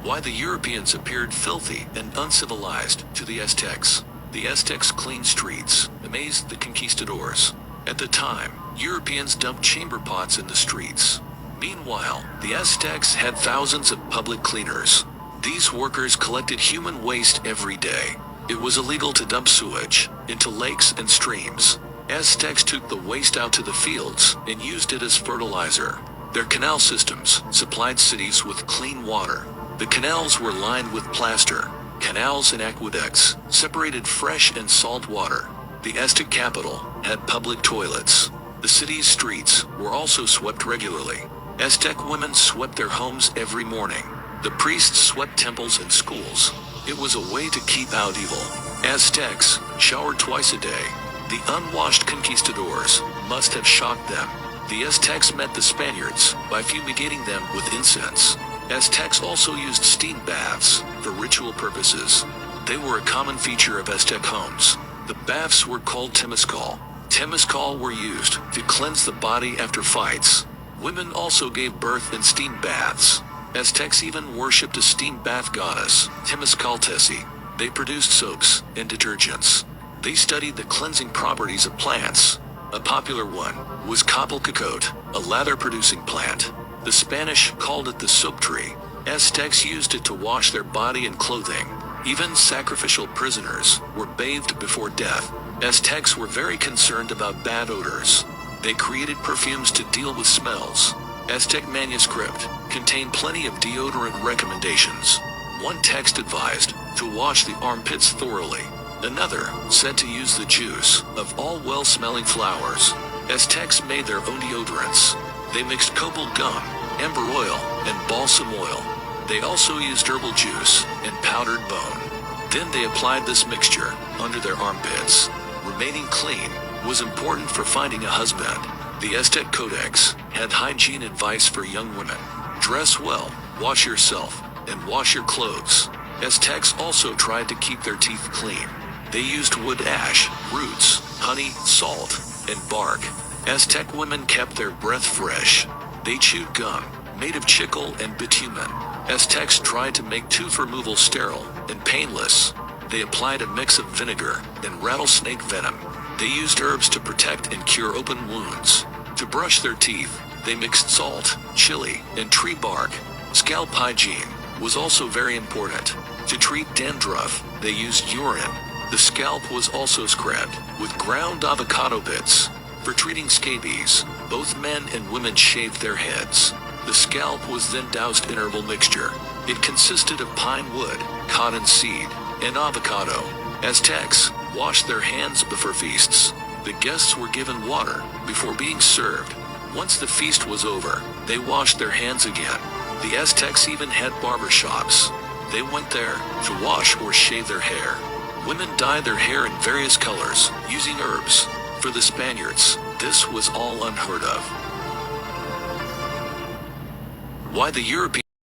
Why the Europeans appeared filthy and uncivilized to the Aztecs. The Aztecs' clean streets amazed the conquistadors. At the time, Europeans dumped chamber pots in the streets. Meanwhile, the Aztecs had thousands of public cleaners. These workers collected human waste every day. It was illegal to dump sewage into lakes and streams. Aztecs took the waste out to the fields and used it as fertilizer. Their canal systems supplied cities with clean water. The canals were lined with plaster. Canals and aqueducts separated fresh and salt water. The Aztec capital had public toilets. The city's streets were also swept regularly. Aztec women swept their homes every morning. The priests swept temples and schools. It was a way to keep out evil. Aztecs showered twice a day. The unwashed conquistadors must have shocked them. The Aztecs met the Spaniards by fumigating them with incense. Aztecs also used steam baths for ritual purposes. They were a common feature of Aztec homes. The baths were called temazcal. Temazcal were used to cleanse the body after fights. Women also gave birth in steam baths. Aztecs even worshipped a steam bath goddess, Temazcaltesi. They produced soaps and detergents. They studied the cleansing properties of plants. A popular one was Coatl, a lather-producing plant. The Spanish called it the soap tree. Aztecs used it to wash their body and clothing. Even sacrificial prisoners were bathed before death. Aztecs were very concerned about bad odors. They created perfumes to deal with smells. Aztec manuscript contained plenty of deodorant recommendations. One text advised to wash the armpits thoroughly. Another said to use the juice of all well-smelling flowers. Aztecs made their own deodorants. They mixed copal gum, amber oil, and balsam oil. They also used herbal juice and powdered bone. Then they applied this mixture under their armpits. Remaining clean was important for finding a husband. The Aztec Codex had hygiene advice for young women. Dress well, wash yourself, and wash your clothes. Aztecs also tried to keep their teeth clean. They used wood ash, roots, honey, salt, and bark. Aztec women kept their breath fresh. They chewed gum, made of chicle and bitumen. Aztecs tried to make tooth removal sterile and painless. They applied a mix of vinegar and rattlesnake venom. They used herbs to protect and cure open wounds. To brush their teeth, they mixed salt, chili, and tree bark. Scalp hygiene was also very important. To treat dandruff, they used urine. The scalp was also scrubbed with ground avocado bits. For treating scabies, both men and women shaved their heads. The scalp was then doused in herbal mixture. It consisted of pine wood, cotton seed, and avocado. Aztecs washed their hands before feasts. The guests were given water before being served. Once the feast was over, they washed their hands again. The Aztecs even had barber shops. They went there to wash or shave their hair. Women dyed their hair in various colors, using herbs. For the Spaniards, this was all unheard of. Why the Europeans